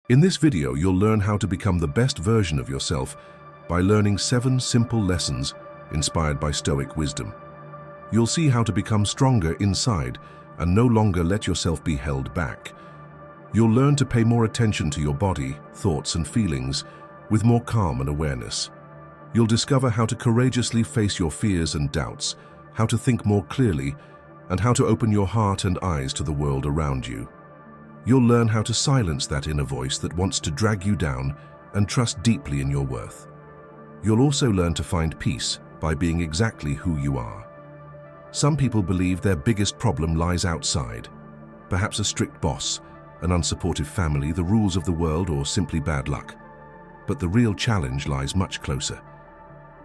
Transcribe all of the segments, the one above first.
In this video, you'll learn how to become the best version of yourself by learning 7 simple lessons inspired by Stoic wisdom. You'll see how to become stronger inside and no longer let yourself be held back. You'll learn to pay more attention to your body, thoughts, and feelings with more calm and awareness. You'll discover how to courageously face your fears and doubts, how to think more clearly, and how to open your heart and eyes to the world around you. You'll learn how to silence that inner voice that wants to drag you down and trust deeply in your worth. You'll also learn to find peace by being exactly who you are. Some people believe their biggest problem lies outside, perhaps a strict boss, an unsupportive family, the rules of the world, or simply bad luck. But the real challenge lies much closer.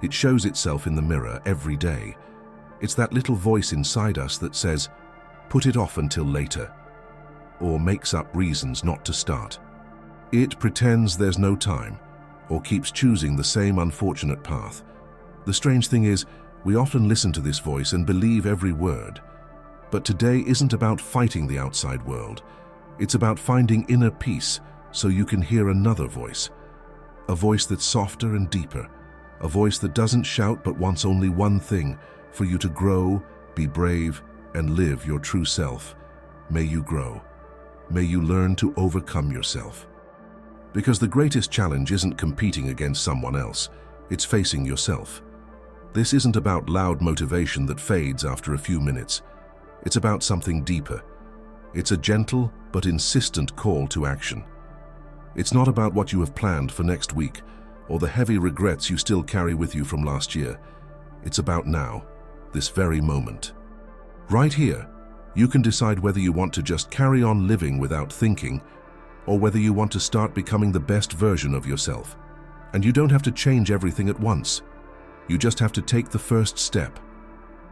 It shows itself in the mirror every day. It's that little voice inside us that says, "Put it off until later," or makes up reasons not to start. It pretends there's no time, or keeps choosing the same unfortunate path. The strange thing is, we often listen to this voice and believe every word. But today isn't about fighting the outside world. It's about finding inner peace so you can hear another voice. A voice that's softer and deeper. A voice that doesn't shout but wants only one thing, for you to grow, be brave, and live your true self. May you grow. May you learn to overcome yourself. Because the greatest challenge isn't competing against someone else, it's facing yourself. This isn't about loud motivation that fades after a few minutes. It's about something deeper. It's a gentle but insistent call to action. It's not about what you have planned for next week or the heavy regrets you still carry with you from last year. It's about now, this very moment. Right here, you can decide whether you want to just carry on living without thinking or whether you want to start becoming the best version of yourself. And you don't have to change everything at once. You just have to take the first step.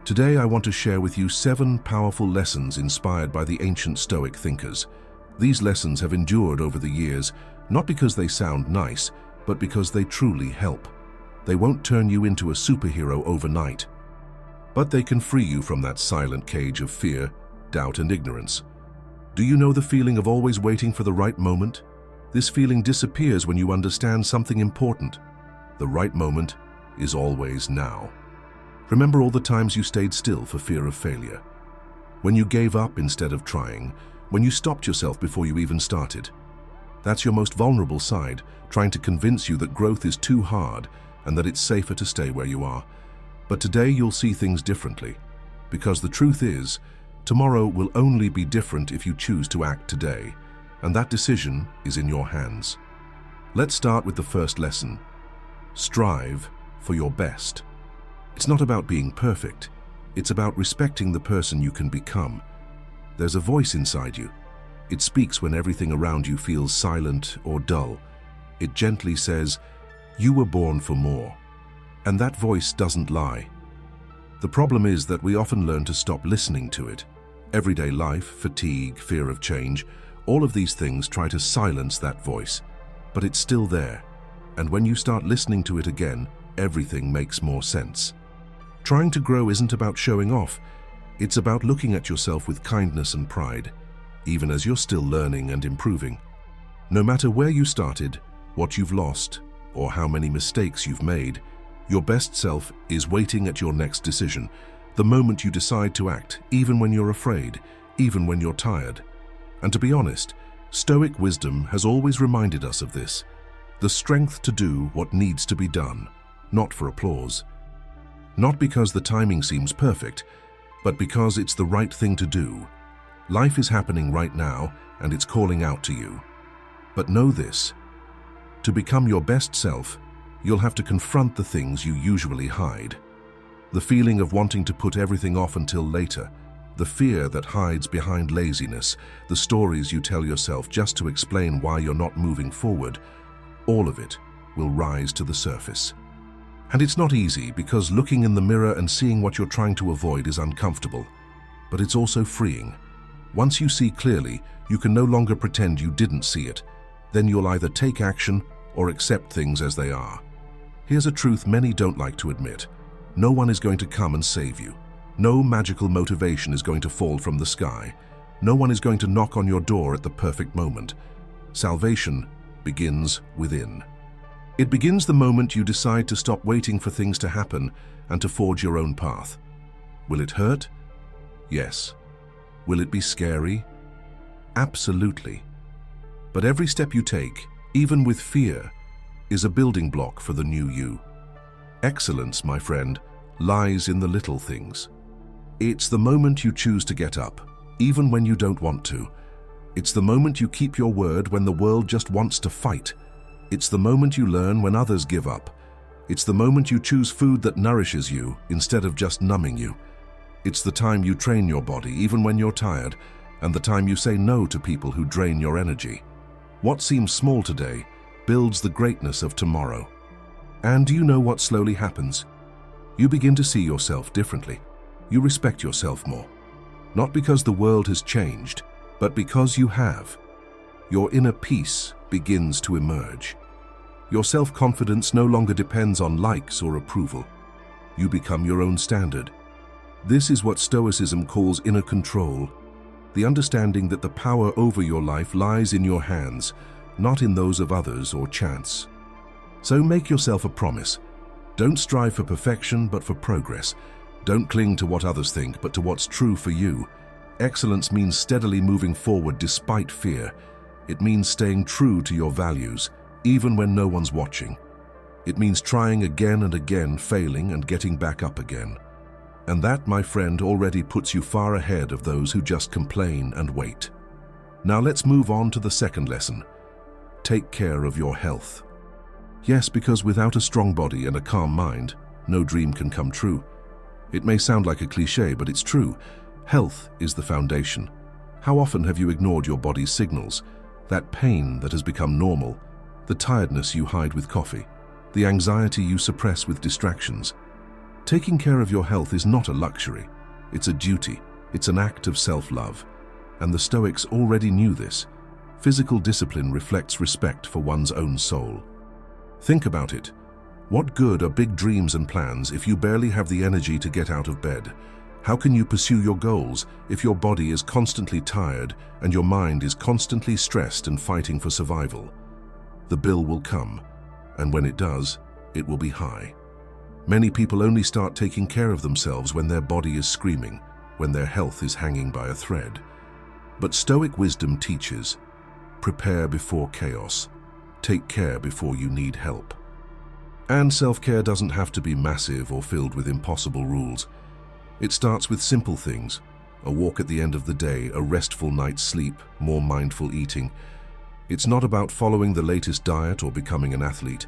Today, I want to share with you 7 powerful lessons inspired by the ancient Stoic thinkers. These lessons have endured over the years, not because they sound nice, but because they truly help. They won't turn you into a superhero overnight, but they can free you from that silent cage of fear, doubt, and ignorance. Do you know the feeling of always waiting for the right moment? This feeling disappears when you understand something important. The right moment is always now. Remember all the times you stayed still for fear of failure, when you gave up instead of trying, when you stopped yourself before you even started. That's your most vulnerable side, trying to convince you that growth is too hard and that it's safer to stay where you are. But today you'll see things differently, because the truth is, tomorrow will only be different if you choose to act today, and that decision is in your hands. Let's start with the first lesson. Strive for your best. It's not about being perfect. It's about respecting the person you can become. There's a voice inside you. It speaks when everything around you feels silent or dull. It gently says, "You were born for more." And that voice doesn't lie. The problem is that we often learn to stop listening to it. Everyday life, fatigue, fear of change, all of these things try to silence that voice. But it's still there. And when you start listening to it again, everything makes more sense. Trying to grow isn't about showing off. It's about looking at yourself with kindness and pride, even as you're still learning and improving. No matter where you started, what you've lost, or how many mistakes you've made, your best self is waiting at your next decision, the moment you decide to act, even when you're afraid, even when you're tired. And to be honest, Stoic wisdom has always reminded us of this: the strength to do what needs to be done, not for applause. Not because the timing seems perfect, but because it's the right thing to do. Life is happening right now, and it's calling out to you. But know this: to become your best self, you'll have to confront the things you usually hide. The feeling of wanting to put everything off until later, the fear that hides behind laziness, the stories you tell yourself just to explain why you're not moving forward, all of it will rise to the surface. And it's not easy, because looking in the mirror and seeing what you're trying to avoid is uncomfortable. But it's also freeing. Once you see clearly, you can no longer pretend you didn't see it. Then you'll either take action or accept things as they are. Here's a truth many don't like to admit. No one is going to come and save you. No magical motivation is going to fall from the sky. No one is going to knock on your door at the perfect moment. Salvation begins within. It begins the moment you decide to stop waiting for things to happen and to forge your own path. Will it hurt? Yes. Will it be scary? Absolutely. But every step you take, even with fear, is a building block for the new you. Excellence, my friend, lies in the little things. It's the moment you choose to get up, even when you don't want to. It's the moment you keep your word when the world just wants to fight. It's the moment you learn when others give up. It's the moment you choose food that nourishes you instead of just numbing you. It's the time you train your body even when you're tired, and the time you say no to people who drain your energy. What seems small today builds the greatness of tomorrow. And do you know what slowly happens? You begin to see yourself differently. You respect yourself more. Not because the world has changed, but because you have. Your inner peace begins to emerge. Your self-confidence no longer depends on likes or approval. You become your own standard. This is what Stoicism calls inner control, the understanding that the power over your life lies in your hands, not in those of others or chance. So make yourself a promise. Don't strive for perfection, but for progress. Don't cling to what others think, but to what's true for you. Excellence means steadily moving forward despite fear. It means staying true to your values, even when no one's watching. It means trying again and again, failing and getting back up again. And that, my friend, already puts you far ahead of those who just complain and wait. Now let's move on to the second lesson. Take care of your health. Yes, because without a strong body and a calm mind, no dream can come true. It may sound like a cliché, but it's true. Health is the foundation. How often have you ignored your body's signals? That pain that has become normal, the tiredness you hide with coffee, the anxiety you suppress with distractions. Taking care of your health is not a luxury. It's a duty. It's an act of self-love. And the Stoics already knew this. Physical discipline reflects respect for one's own soul. Think about it. What good are big dreams and plans if you barely have the energy to get out of bed? How can you pursue your goals if your body is constantly tired and your mind is constantly stressed and fighting for survival? The bill will come, and when it does, it will be high. Many people only start taking care of themselves when their body is screaming, when their health is hanging by a thread. But Stoic wisdom teaches, prepare before chaos. Take care before you need help. And self-care doesn't have to be massive or filled with impossible rules. It starts with simple things, a walk at the end of the day, a restful night's sleep, more mindful eating. It's not about following the latest diet or becoming an athlete.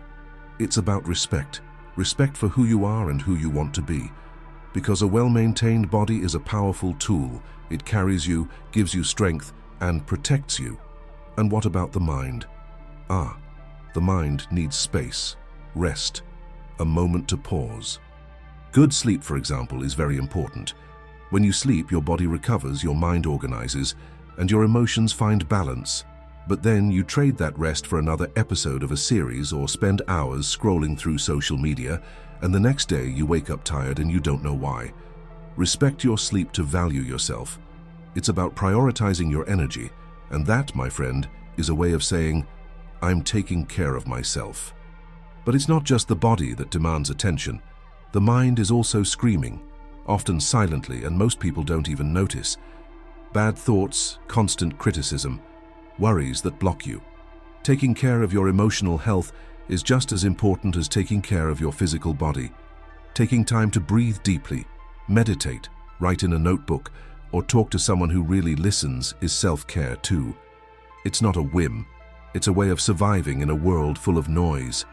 It's about respect. Respect for who you are and who you want to be. Because a well-maintained body is a powerful tool. It carries you, gives you strength, and protects you. And what about the mind? The mind needs space, rest, a moment to pause. Good sleep, for example, is very important. When you sleep, your body recovers, your mind organizes, and your emotions find balance. But then you trade that rest for another episode of a series or spend hours scrolling through social media, and the next day you wake up tired and you don't know why. Respect your sleep to value yourself. It's about prioritizing your energy, and that, my friend, is a way of saying, I'm taking care of myself. But it's not just the body that demands attention. The mind is also screaming, often silently, and most people don't even notice. Bad thoughts, constant criticism, worries that block you. Taking care of your emotional health is just as important as taking care of your physical body. Taking time to breathe deeply, meditate, write in a notebook, or talk to someone who really listens is self-care too. It's not a whim. It's a way of surviving in a world full of noise.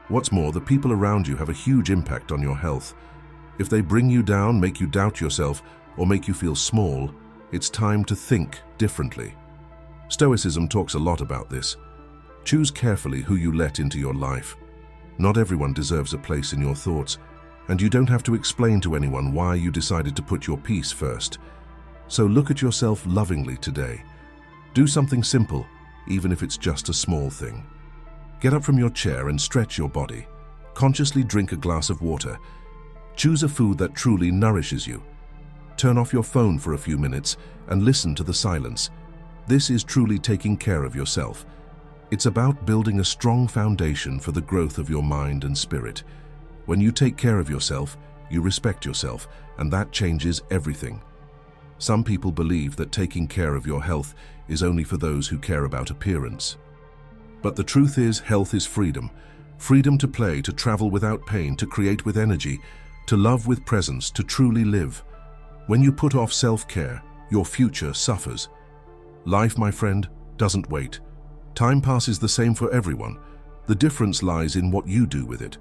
What's more, the people around you have a huge impact on your health. If they bring you down, make you doubt yourself, or make you feel small, it's time to think differently. Stoicism talks a lot about this. Choose carefully who you let into your life. Not everyone deserves a place in your thoughts, and you don't have to explain to anyone why you decided to put your peace first. So look at yourself lovingly today. Do something simple, even if it's just a small thing. Get up from your chair and stretch your body. Consciously drink a glass of water. Choose a food that truly nourishes you. Turn off your phone for a few minutes and listen to the silence. This is truly taking care of yourself. It's about building a strong foundation for the growth of your mind and spirit. When you take care of yourself, you respect yourself, and that changes everything. Some people believe that taking care of your health is only for those who care about appearance. But the truth is, health is freedom. Freedom to play, to travel without pain, to create with energy, to love with presence, to truly live. When you put off self-care, your future suffers. Life, my friend, doesn't wait. Time passes the same for everyone. The difference lies in what you do with it.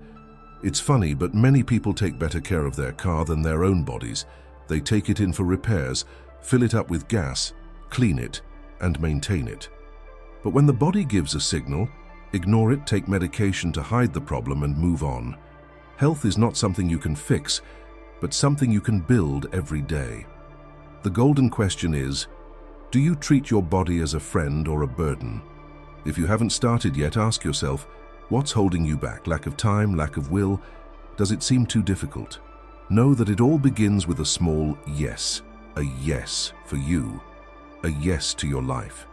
It's funny, but many people take better care of their car than their own bodies. They take it in for repairs, fill it up with gas, clean it, and maintain it. But when the body gives a signal, ignore it, take medication to hide the problem, and move on. Health is not something you can fix, but something you can build every day. The golden question is, do you treat your body as a friend or a burden? If you haven't started yet, ask yourself, what's holding you back? Lack of time, lack of will? Does it seem too difficult? Know that it all begins with a small yes. A yes for you. A yes to your life.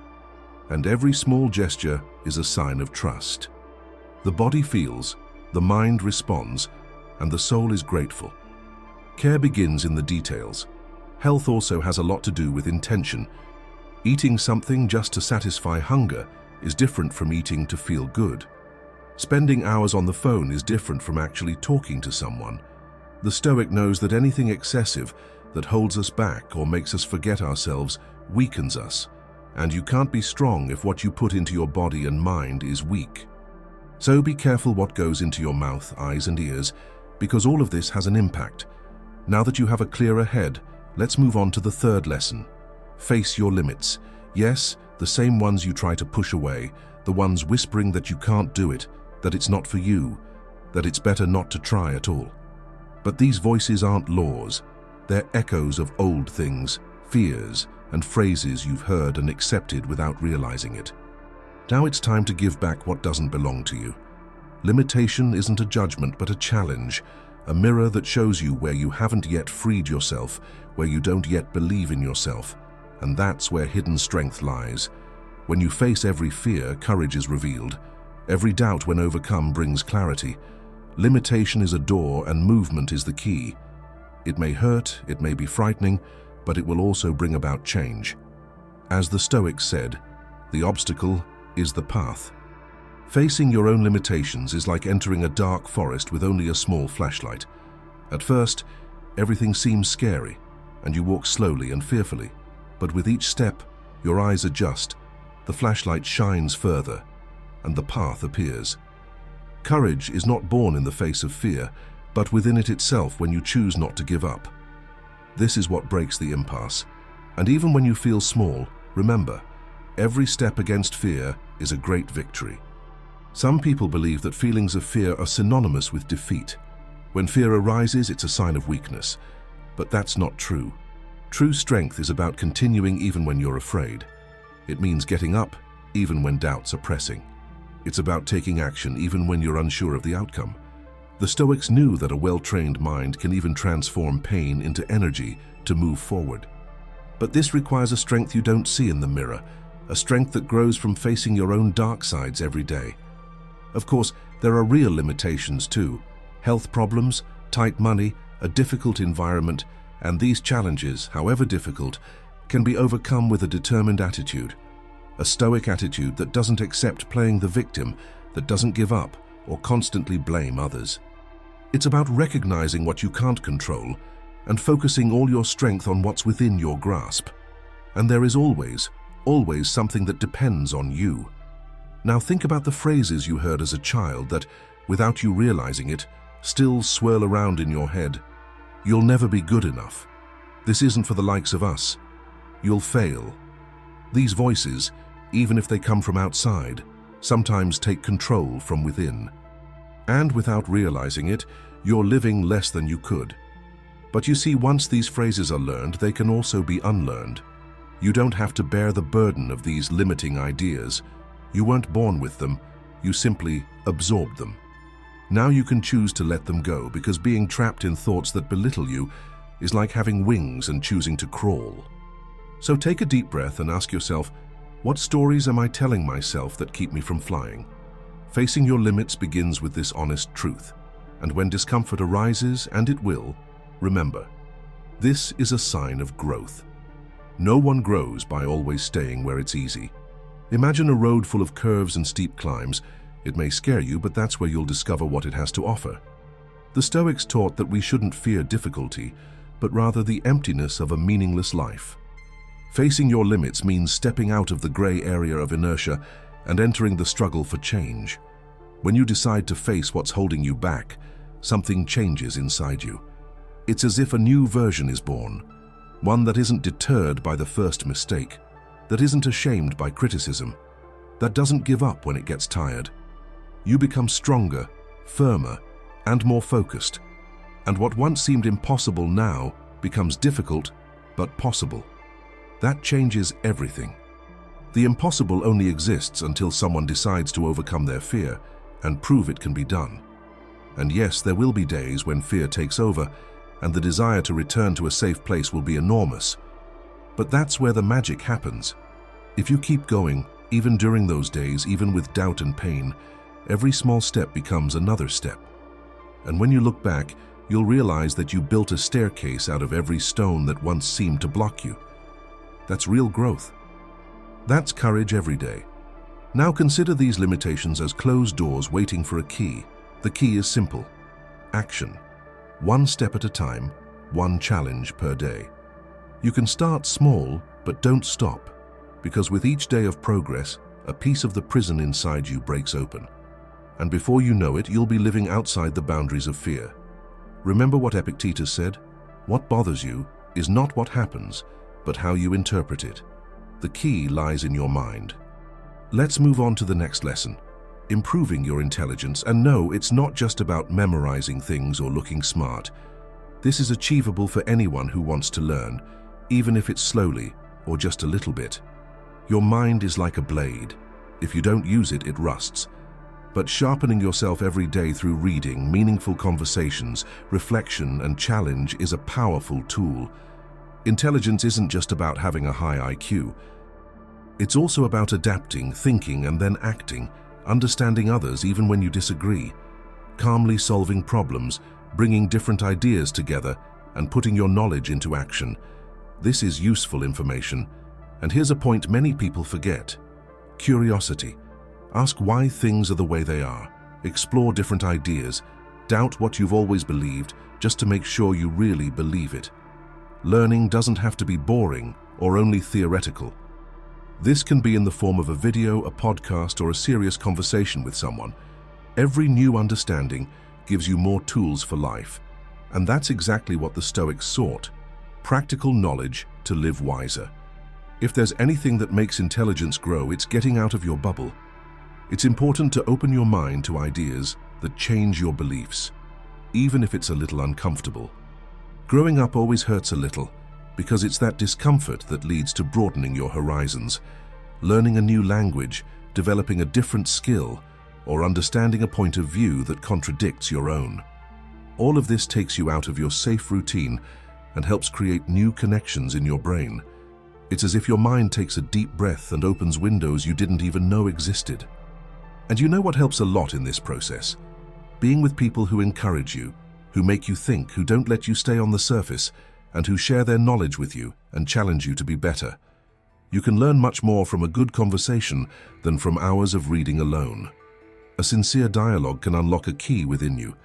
And every small gesture is a sign of trust. The body feels, the mind responds, and the soul is grateful. Care begins in the details. Health also has a lot to do with intention. Eating something just to satisfy hunger is different from eating to feel good. Spending hours on the phone is different from actually talking to someone. The Stoic knows that anything excessive that holds us back or makes us forget ourselves weakens us, and you can't be strong if what you put into your body and mind is weak. So be careful what goes into your mouth, eyes, and ears, because all of this has an impact. Now that you have a clearer head, let's move on to the third lesson. Face your limits. Yes, the same ones you try to push away, the ones whispering that you can't do it, that it's not for you, that it's better not to try at all. But these voices aren't laws. They're echoes of old things, fears, and phrases you've heard and accepted without realizing it. Now it's time to give back what doesn't belong to you. Limitation isn't a judgment but a challenge, a mirror that shows you where you haven't yet freed yourself, where you don't yet believe in yourself. And that's where hidden strength lies. When you face every fear, courage is revealed. Every doubt, when overcome, brings clarity. Limitation is a door and movement is the key. It may hurt, it may be frightening, but it will also bring about change. As the Stoics said, the obstacle is the path. Facing your own limitations is like entering a dark forest with only a small flashlight. At first, everything seems scary, and you walk slowly and fearfully. But with each step, your eyes adjust, the flashlight shines further, and the path appears. Courage is not born in the face of fear, but within it itself when you choose not to give up. This is what breaks the impasse. And even when you feel small, remember, every step against fear is a great victory. Some people believe that feelings of fear are synonymous with defeat. When fear arises, it's a sign of weakness. But that's not true. True strength is about continuing even when you're afraid. It means getting up even when doubts are pressing. It's about taking action even when you're unsure of the outcome. The Stoics knew that a well-trained mind can even transform pain into energy to move forward. But this requires a strength you don't see in the mirror, a strength that grows from facing your own dark sides every day. Of course, there are real limitations too. Health problems, tight money, a difficult environment, and these challenges, however difficult, can be overcome with a determined attitude. A Stoic attitude that doesn't accept playing the victim, that doesn't give up or constantly blame others. It's about recognizing what you can't control and focusing all your strength on what's within your grasp. And there is always something that depends on you. Now think about the phrases you heard as a child that, without you realizing it, still swirl around in your head. You'll never be good enough. This isn't for the likes of us. You'll fail. These voices, even if they come from outside, sometimes take control from within. And without realizing it, you're living less than you could. But you see, once these phrases are learned, they can also be unlearned. You don't have to bear the burden of these limiting ideas. You weren't born with them, you simply absorbed them. Now you can choose to let them go, because being trapped in thoughts that belittle you is like having wings and choosing to crawl. So take a deep breath and ask yourself, What stories am I telling myself that keep me from flying? Facing your limits begins with this honest truth. And when discomfort arises, and it will, remember, this is a sign of growth. No one grows by always staying where it's easy. Imagine a road full of curves and steep climbs. It may scare you, but that's where you'll discover what it has to offer. The Stoics taught that we shouldn't fear difficulty, but rather the emptiness of a meaningless life. Facing your limits means stepping out of the gray area of inertia and entering the struggle for change. When you decide to face what's holding you back, something changes inside you. It's as if a new version is born, one that isn't deterred by the first mistake, that isn't ashamed by criticism, that doesn't give up when it gets tired. You become stronger, firmer, and more focused, and what once seemed impossible now becomes difficult but possible. That changes everything. The impossible only exists until someone decides to overcome their fear and prove it can be done. And yes, there will be days when fear takes over and the desire to return to a safe place will be enormous. But that's where the magic happens. If you keep going, even during those days, even with doubt and pain, every small step becomes another step. And when you look back, you'll realize that you built a staircase out of every stone that once seemed to block you. That's real growth. That's courage every day. Now consider these limitations as closed doors waiting for a key. The key is simple: action. One step at a time, one challenge per day. You can start small, but don't stop, because with each day of progress, a piece of the prison inside you breaks open. And before you know it, you'll be living outside the boundaries of fear. Remember what Epictetus said? What bothers you is not what happens, but how you interpret it. The key lies in your mind. Let's move on to the next lesson: improving your intelligence. And no, it's not just about memorizing things or looking smart. This is achievable for anyone who wants to learn, even if it's slowly or just a little bit. Your mind is like a blade. If you don't use it, it rusts. But sharpening yourself every day through reading, meaningful conversations, reflection, and challenge is a powerful tool. Intelligence isn't just about having a high IQ. It's also about adapting, thinking, and then acting, understanding others even when you disagree, calmly solving problems, bringing different ideas together, and putting your knowledge into action. This is useful information. And here's a point many people forget: curiosity. Ask why things are the way they are. Explore different ideas. Doubt what you've always believed, just to make sure you really believe it. Learning doesn't have to be boring or only theoretical. This can be in the form of a video, a podcast, or a serious conversation with someone. Every new understanding gives you more tools for life. And that's exactly what the Stoics sought: practical knowledge to live wiser. If there's anything that makes intelligence grow, it's getting out of your bubble. It's important to open your mind to ideas that change your beliefs, even if it's a little uncomfortable. Growing up always hurts a little, because it's that discomfort that leads to broadening your horizons. Learning a new language, developing a different skill, or understanding a point of view that contradicts your own. All of this takes you out of your safe routine and helps create new connections in your brain. It's as if your mind takes a deep breath and opens windows you didn't even know existed. And you know what helps a lot in this process? Being with people who encourage you, who make you think, who don't let you stay on the surface, and who share their knowledge with you and challenge you to be better. You can learn much more from a good conversation than from hours of reading alone. A sincere dialogue can unlock a key within you,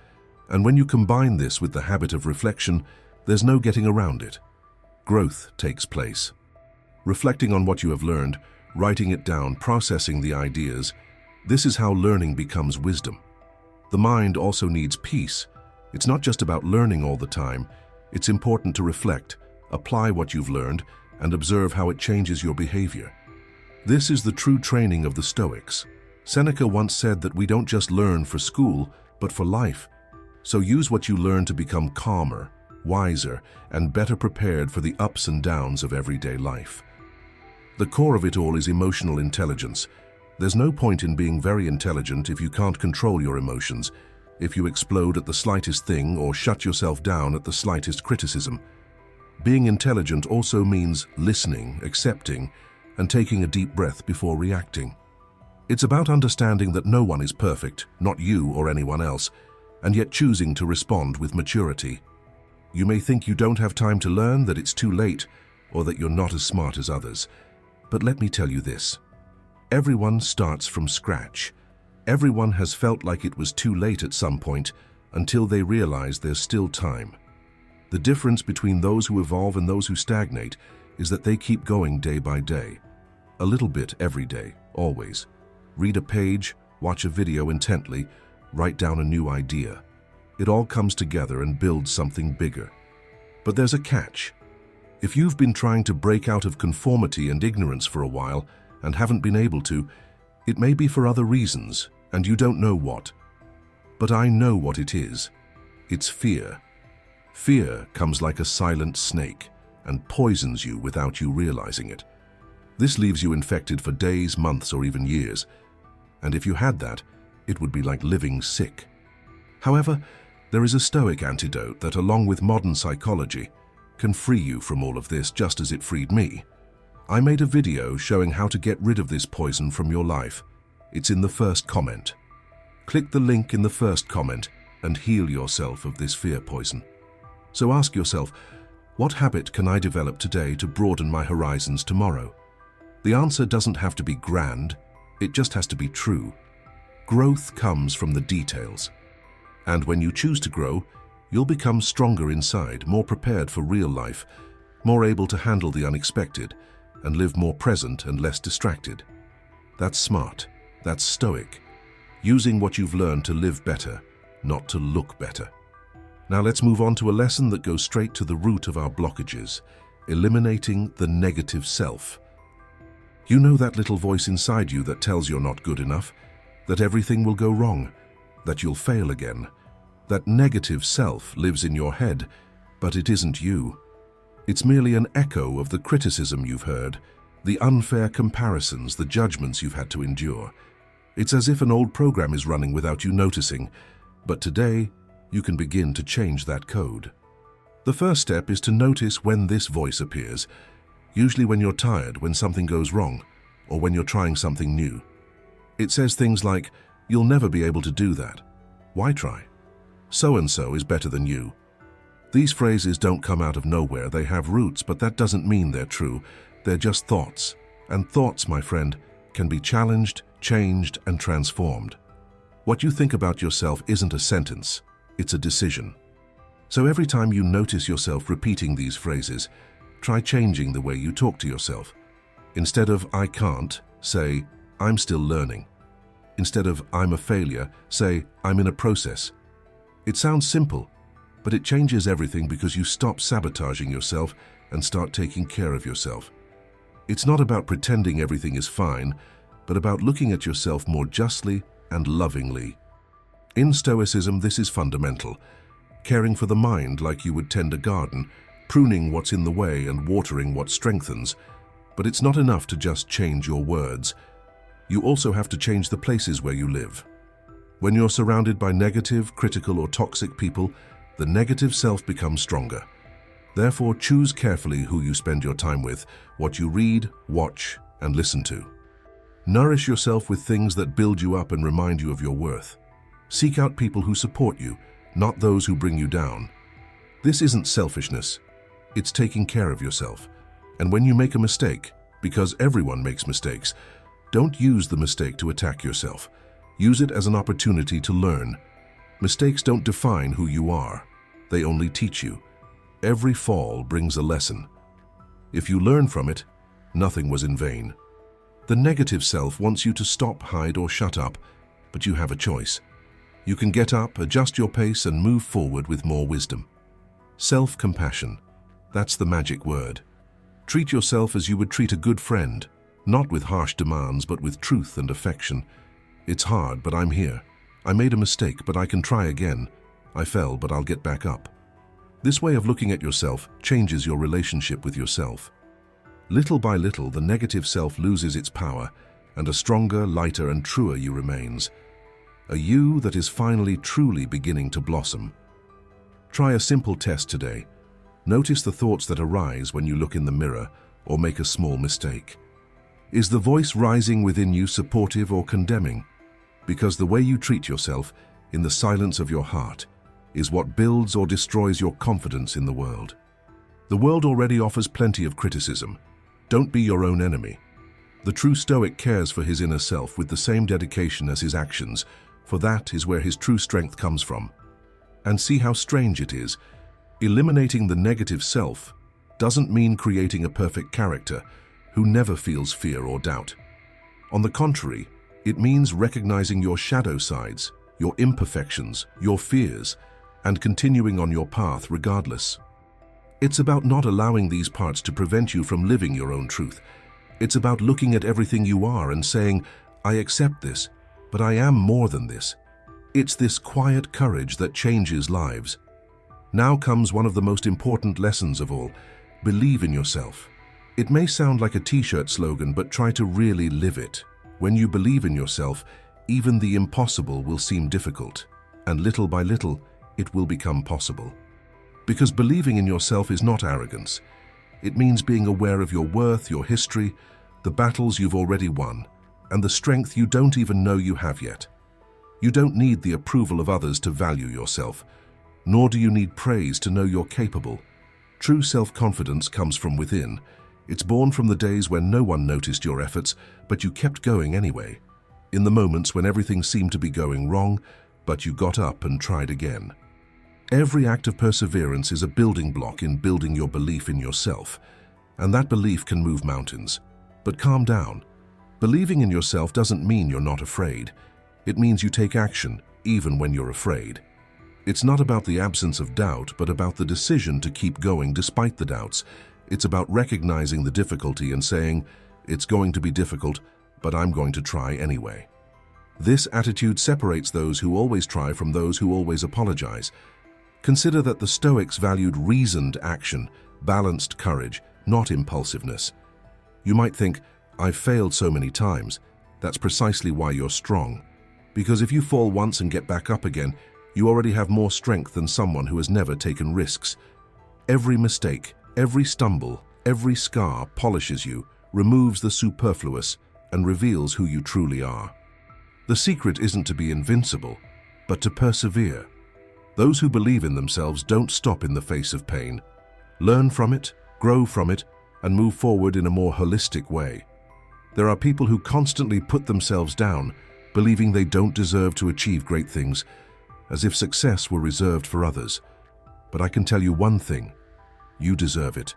and when you combine this with the habit of reflection, there's no getting around it. Growth takes place. Reflecting on what you have learned, writing it down, processing the ideas, this is how learning becomes wisdom. The mind also needs peace. It's not just about learning all the time. It's important to reflect, apply what you've learned, and observe how it changes your behavior. This is the true training of the Stoics. Seneca once said that we don't just learn for school, but for life. So use what you learn to become calmer, wiser, and better prepared for the ups and downs of everyday life. The core of it all is emotional intelligence. There's no point in being very intelligent if you can't control your emotions, if you explode at the slightest thing or shut yourself down at the slightest criticism. Being intelligent also means listening, accepting, and taking a deep breath before reacting. It's about understanding that no one is perfect, not you or anyone else, and yet choosing to respond with maturity. You may think you don't have time to learn, that it's too late, or that you're not as smart as others. But let me tell you this. Everyone starts from scratch. Everyone has felt like it was too late at some point until they realize there's still time. The difference between those who evolve and those who stagnate is that they keep going day by day. A little bit every day, always. Read a page, watch a video intently, write down a new idea. It all comes together and builds something bigger. But there's a catch. If you've been trying to break out of conformity and ignorance for a while and haven't been able to, it may be for other reasons, and you don't know what. But I know what it is. It's fear. Fear comes like a silent snake and poisons you without you realizing it. This leaves you infected for days, months, or even years. And if you had that, it would be like living sick. However, there is a Stoic antidote that, along with modern psychology, can free you from all of this, just as it freed me. I made a video showing how to get rid of this poison from your life. It's in the first comment. Click the link in the first comment and heal yourself of this fear poison. So ask yourself, what habit can I develop today to broaden my horizons tomorrow? The answer doesn't have to be grand, it just has to be true. Growth comes from the details. And when you choose to grow, you'll become stronger inside, more prepared for real life, more able to handle the unexpected, and live more present and less distracted. That's smart. That's Stoic. Using what you've learned to live better, not to look better. Now let's move on to a lesson that goes straight to the root of our blockages, eliminating the negative self. You know that little voice inside you that tells you're not good enough, that everything will go wrong, that you'll fail again. That negative self lives in your head, but it isn't you. It's merely an echo of the criticism you've heard, the unfair comparisons, the judgments you've had to endure. It's as if an old program is running without you noticing, but today you can begin to change that code. The first step is to notice when this voice appears, usually when you're tired, when something goes wrong, or when you're trying something new. It says things like, "You'll never be able to do that. Why try? So-and-so is better than you." These phrases don't come out of nowhere, they have roots, but that doesn't mean they're true. They're just thoughts. And thoughts, my friend, can be challenged, changed, and transformed. What you think about yourself isn't a sentence, it's a decision. So every time you notice yourself repeating these phrases, try changing the way you talk to yourself. Instead of "I can't," say "I'm still learning." Instead of "I'm a failure," say "I'm in a process." It sounds simple, but it changes everything because you stop sabotaging yourself and start taking care of yourself. It's not about pretending everything is fine, but about looking at yourself more justly and lovingly. In Stoicism, this is fundamental. Caring for the mind like you would tend a garden, pruning what's in the way and watering what strengthens. But it's not enough to just change your words. You also have to change the places where you live. When you're surrounded by negative, critical, or toxic people, the negative self becomes stronger. Therefore, choose carefully who you spend your time with, what you read, watch, and listen to. Nourish yourself with things that build you up and remind you of your worth. Seek out people who support you, not those who bring you down. This isn't selfishness. It's taking care of yourself. And when you make a mistake, because everyone makes mistakes, don't use the mistake to attack yourself. Use it as an opportunity to learn. Mistakes don't define who you are. They only teach you. Every fall brings a lesson. If you learn from it, nothing was in vain. The negative self wants you to stop, hide, or shut up, but you have a choice. You can get up, adjust your pace, and move forward with more wisdom. Self-compassion. That's the magic word. Treat yourself as you would treat a good friend, not with harsh demands, but with truth and affection. It's hard, but I'm here. I made a mistake, but I can try again. I fell, but I'll get back up. This way of looking at yourself changes your relationship with yourself. Little by little, the negative self loses its power, and a stronger, lighter, and truer you remains. A you that is finally truly beginning to blossom. Try a simple test today. Notice the thoughts that arise when you look in the mirror or make a small mistake. Is the voice rising within you supportive or condemning? Because the way you treat yourself, in the silence of your heart, is what builds or destroys your confidence in the world. The world already offers plenty of criticism. Don't be your own enemy. The true Stoic cares for his inner self with the same dedication as his actions, for that is where his true strength comes from. And see how strange it is. Eliminating the negative self doesn't mean creating a perfect character who never feels fear or doubt. On the contrary, it means recognizing your shadow sides, your imperfections, your fears, and continuing on your path regardless. It's about not allowing these parts to prevent you from living your own truth. It's about looking at everything you are and saying, I accept this, but I am more than this. It's this quiet courage that changes lives. Now comes one of the most important lessons of all. Believe in yourself. It may sound like a t-shirt slogan, but try to really live it. When you believe in yourself, even the impossible will seem difficult, and little by little, it will become possible. Because believing in yourself is not arrogance. It means being aware of your worth, your history, the battles you've already won, and the strength you don't even know you have yet. You don't need the approval of others to value yourself, nor do you need praise to know you're capable. True self-confidence comes from within. It's born from the days when no one noticed your efforts, but you kept going anyway. In the moments when everything seemed to be going wrong, but you got up and tried again. Every act of perseverance is a building block in building your belief in yourself, and that belief can move mountains. But calm down. Believing in yourself doesn't mean you're not afraid. It means you take action, even when you're afraid. It's not about the absence of doubt, but about the decision to keep going despite the doubts. It's about recognizing the difficulty and saying, it's going to be difficult, but I'm going to try anyway. This attitude separates those who always try from those who always apologize. Consider that the Stoics valued reasoned action, balanced courage, not impulsiveness. You might think, I've failed so many times. That's precisely why you're strong. Because if you fall once and get back up again, you already have more strength than someone who has never taken risks. Every mistake, every stumble, every scar polishes you, removes the superfluous, and reveals who you truly are. The secret isn't to be invincible, but to persevere. Those who believe in themselves don't stop in the face of pain. Learn from it, grow from it, and move forward in a more holistic way. There are people who constantly put themselves down, believing they don't deserve to achieve great things, as if success were reserved for others. But I can tell you one thing. You deserve it.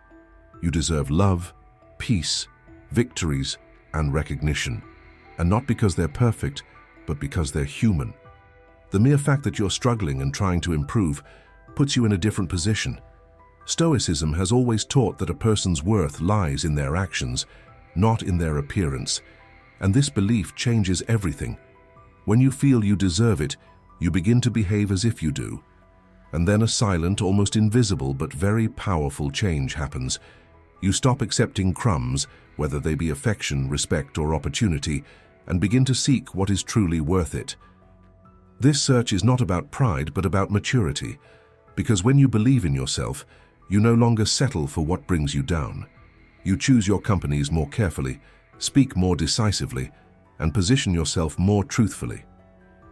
You deserve love, peace, victories, and recognition. And not because they're perfect, but because they're human. The mere fact that you're struggling and trying to improve puts you in a different position. Stoicism has always taught that a person's worth lies in their actions, not in their appearance. And this belief changes everything. When you feel you deserve it, you begin to behave as if you do. And then a silent, almost invisible, but very powerful change happens. You stop accepting crumbs, whether they be affection, respect, or opportunity, and begin to seek what is truly worth it. This search is not about pride, but about maturity, because when you believe in yourself, you no longer settle for what brings you down. You choose your companies more carefully, speak more decisively, and position yourself more truthfully.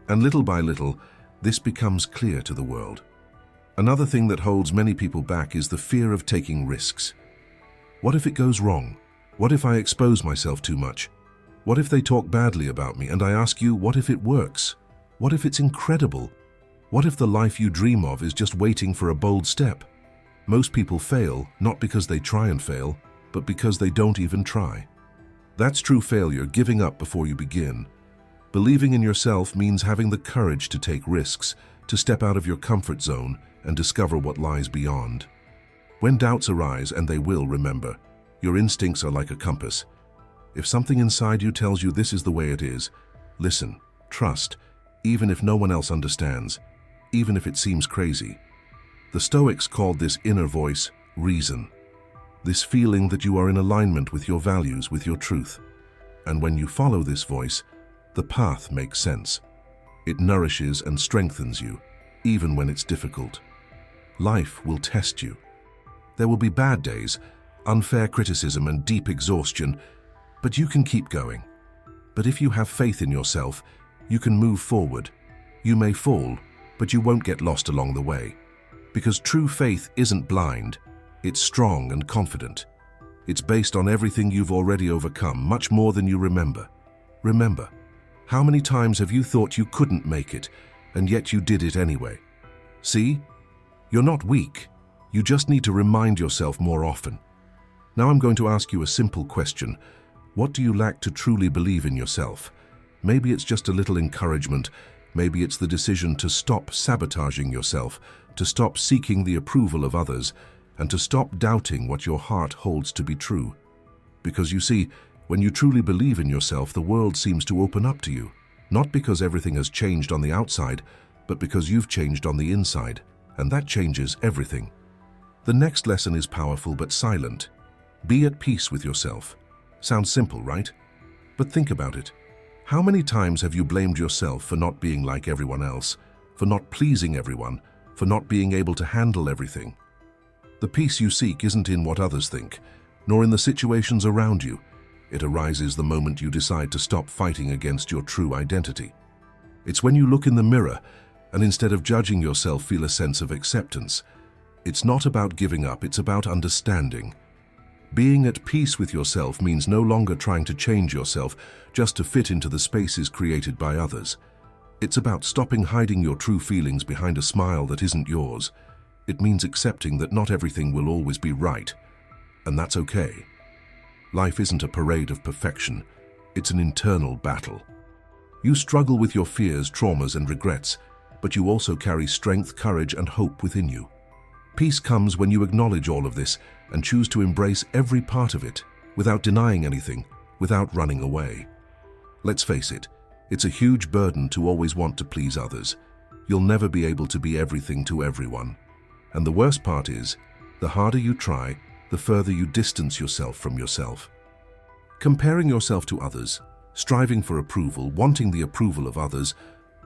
And little by little, this becomes clear to the world. Another thing that holds many people back is the fear of taking risks. What if it goes wrong? What if I expose myself too much? What if they talk badly about me? And I ask you, what if it works? What if it's incredible? What if the life you dream of is just waiting for a bold step? Most people fail, not because they try and fail, but because they don't even try. That's true failure, giving up before you begin. Believing in yourself means having the courage to take risks, to step out of your comfort zone and discover what lies beyond. When doubts arise, and they will, remember, your instincts are like a compass. If something inside you tells you this is the way it is, listen, trust, even if no one else understands, even if it seems crazy. The Stoics called this inner voice reason, this feeling that you are in alignment with your values, with your truth. And when you follow this voice, the path makes sense. It nourishes and strengthens you, even when it's difficult. Life will test you. There will be bad days, unfair criticism, and deep exhaustion, But you can keep going. But if you have faith in yourself, you can move forward. You may fall, but you won't get lost along the way. Because true faith isn't blind, it's strong and confident. It's based on everything you've already overcome, much more than you remember. Remember, how many times have you thought you couldn't make it, and yet you did it anyway? See? You're not weak. You just need to remind yourself more often. Now I'm going to ask you a simple question. What do you lack to truly believe in yourself? Maybe it's just a little encouragement. Maybe it's the decision to stop sabotaging yourself, to stop seeking the approval of others, and to stop doubting what your heart holds to be true. Because you see, when you truly believe in yourself, the world seems to open up to you. Not because everything has changed on the outside, but because you've changed on the inside, and that changes everything. The next lesson is powerful but silent. Be at peace with yourself. Sounds simple, right? But think about it. How many times have you blamed yourself for not being like everyone else, for not pleasing everyone, for not being able to handle everything? The peace you seek isn't in what others think, nor in the situations around you. It arises the moment you decide to stop fighting against your true identity. It's when you look in the mirror and instead of judging yourself, feel a sense of acceptance. It's not about giving up, it's about understanding. Being at peace with yourself means no longer trying to change yourself just to fit into the spaces created by others. It's about stopping hiding your true feelings behind a smile that isn't yours. It means accepting that not everything will always be right, and that's okay. Life isn't a parade of perfection, it's an internal battle. You struggle with your fears, traumas, and regrets, but you also carry strength, courage, and hope within you. Peace comes when you acknowledge all of this and choose to embrace every part of it, without denying anything, without running away. Let's face it, it's a huge burden to always want to please others. You'll never be able to be everything to everyone. And the worst part is, the harder you try, the further you distance yourself from yourself. Comparing yourself to others, striving for approval, wanting the approval of others,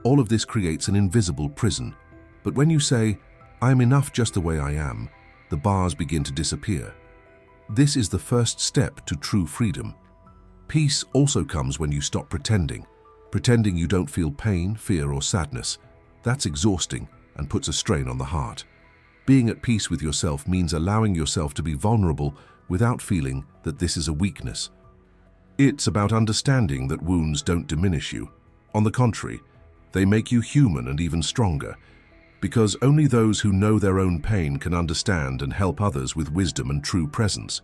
all of this creates an invisible prison. But when you say, "I am enough just the way I am," the bars begin to disappear. This is the first step to true freedom. Peace also comes when you stop pretending you don't feel pain, fear, or sadness. That's exhausting and puts a strain on the heart. Being at peace with yourself means allowing yourself to be vulnerable without feeling that this is a weakness. It's about understanding that wounds don't diminish you. On the contrary, they make you human and even stronger, because only those who know their own pain can understand and help others with wisdom and true presence.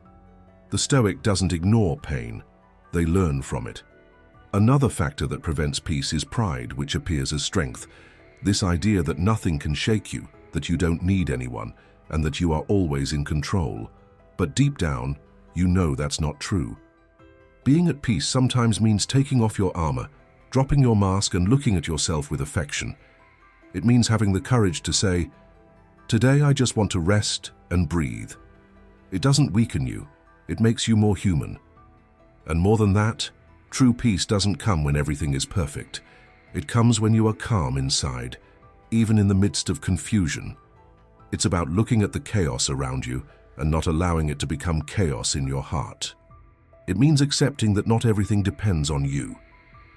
The Stoic doesn't ignore pain, they learn from it. Another factor that prevents peace is pride, which appears as strength. This idea that nothing can shake you, that you don't need anyone, and that you are always in control. But deep down, you know that's not true. Being at peace sometimes means taking off your armor, dropping your mask and looking at yourself with affection. It means having the courage to say, "Today I just want to rest and breathe." It doesn't weaken you, it makes you more human. And more than that, true peace doesn't come when everything is perfect. It comes when you are calm inside, even in the midst of confusion. It's about looking at the chaos around you and not allowing it to become chaos in your heart. It means accepting that not everything depends on you,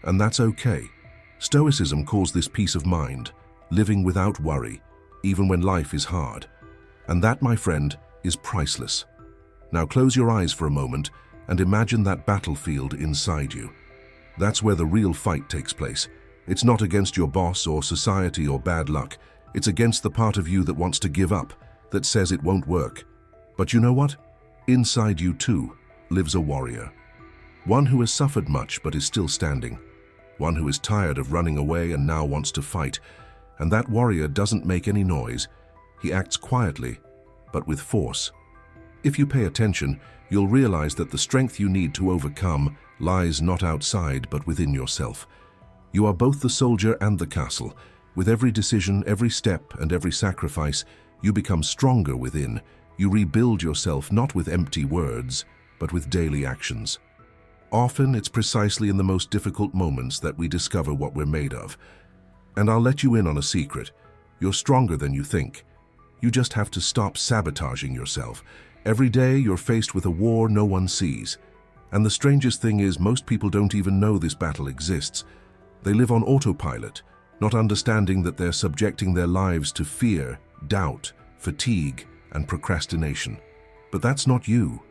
and that's okay. Stoicism calls this peace of mind, living without worry, even when life is hard. And that, my friend, is priceless. Now close your eyes for a moment and imagine that battlefield inside you. That's where the real fight takes place. It's not against your boss or society or bad luck. It's against the part of you that wants to give up, that says it won't work. But you know what? Inside you too lives a warrior. One who has suffered much but is still standing. One who is tired of running away and now wants to fight. And that warrior doesn't make any noise. He acts quietly, but with force. If you pay attention, you'll realize that the strength you need to overcome lies not outside but within yourself. You are both the soldier and the castle. With every decision, every step, and every sacrifice, you become stronger within. You rebuild yourself not with empty words, but with daily actions. Often, it's precisely in the most difficult moments that we discover what we're made of. And I'll let you in on a secret. You're stronger than you think. You just have to stop sabotaging yourself. Every day, you're faced with a war no one sees. And the strangest thing is, most people don't even know this battle exists. They live on autopilot, not understanding that they're subjecting their lives to fear, doubt, fatigue, and procrastination. But that's not you.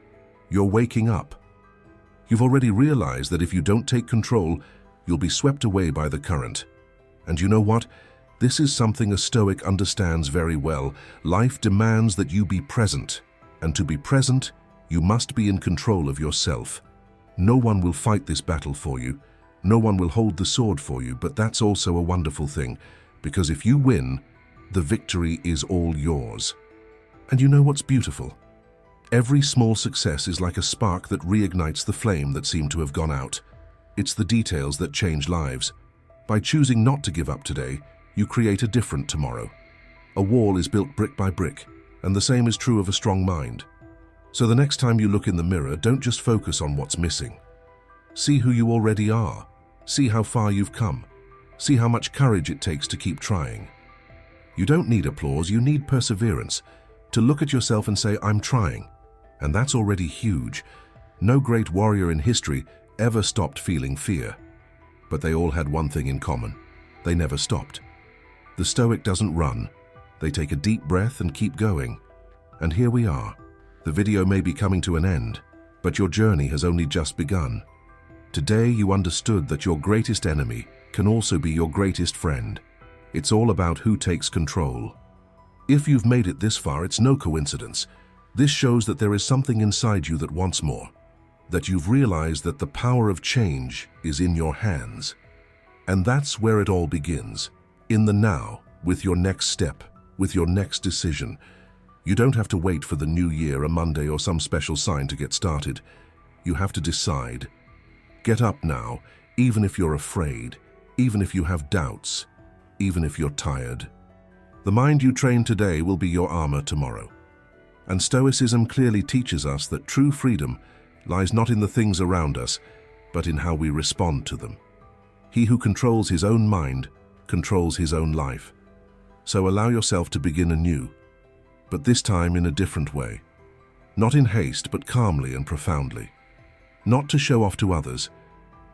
You're waking up. You've already realized that if you don't take control, you'll be swept away by the current. And you know what? This is something a Stoic understands very well. Life demands that you be present. And to be present, you must be in control of yourself. No one will fight this battle for you. No one will hold the sword for you, but that's also a wonderful thing, because if you win, the victory is all yours. And you know what's beautiful? Every small success is like a spark that reignites the flame that seemed to have gone out. It's the details that change lives. By choosing not to give up today, you create a different tomorrow. A wall is built brick by brick, and the same is true of a strong mind. So the next time you look in the mirror, don't just focus on what's missing. See who you already are. See how far you've come. See how much courage it takes to keep trying. You don't need applause, you need perseverance. To look at yourself and say, I'm trying. And that's already huge. No great warrior in history ever stopped feeling fear. But they all had one thing in common. They never stopped. The Stoic doesn't run. They take a deep breath and keep going. And here we are. The video may be coming to an end, but your journey has only just begun. Today you understood that your greatest enemy can also be your greatest friend. It's all about who takes control. If you've made it this far, it's no coincidence. This shows that there is something inside you that wants more, that you've realized that the power of change is in your hands. And that's where it all begins, in the now, with your next step, with your next decision. You don't have to wait for the new year, a Monday, or some special sign to get started. You have to decide. Get up now, even if you're afraid, even if you have doubts, even if you're tired. The mind you train today will be your armor tomorrow. And Stoicism clearly teaches us that true freedom lies not in the things around us, but in how we respond to them. He who controls his own mind controls his own life. So allow yourself to begin anew, but this time in a different way. Not in haste, but calmly and profoundly. Not to show off to others,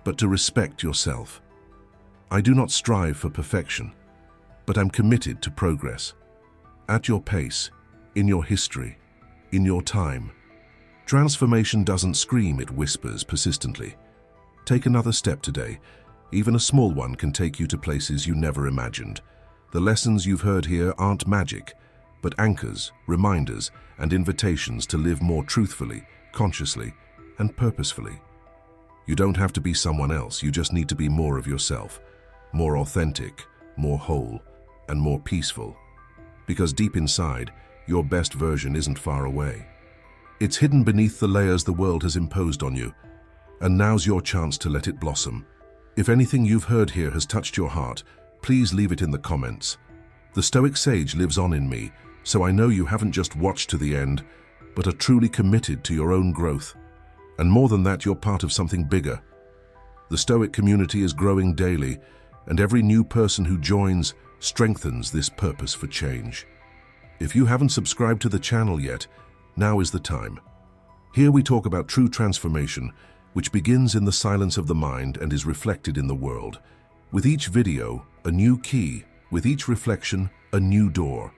but to respect yourself. I do not strive for perfection, but I'm committed to progress. At your pace, in your history, in your time. Transformation doesn't scream, it whispers persistently. Take another step today. Even a small one can take you to places you never imagined. The lessons you've heard here aren't magic, but anchors, reminders, and invitations to live more truthfully, consciously, and purposefully. You don't have to be someone else, you just need to be more of yourself, more authentic, more whole, and more peaceful. Because deep inside, your best version isn't far away. It's hidden beneath the layers the world has imposed on you, and now's your chance to let it blossom. If anything you've heard here has touched your heart, please leave it in the comments. The Stoic sage lives on in me, so I know you haven't just watched to the end, but are truly committed to your own growth. And more than that, you're part of something bigger. The Stoic community is growing daily, and every new person who joins strengthens this purpose for change. If you haven't subscribed to the channel yet, now is the time. Here we talk about true transformation, which begins in the silence of the mind and is reflected in the world. With each video, a new key. With each reflection, a new door.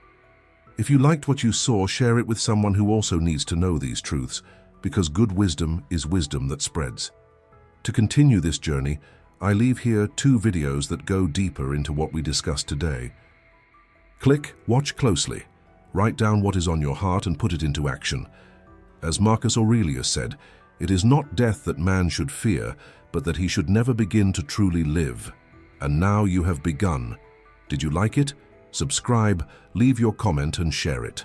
If you liked what you saw, share it with someone who also needs to know these truths, because good wisdom is wisdom that spreads. To continue this journey, I leave here 2 videos that go deeper into what we discussed today. Click, watch closely, write down what is on your heart and put it into action. As Marcus Aurelius said, it is not death that man should fear, but that he should never begin to truly live. And now you have begun. Did you like it? Subscribe, leave your comment and share it.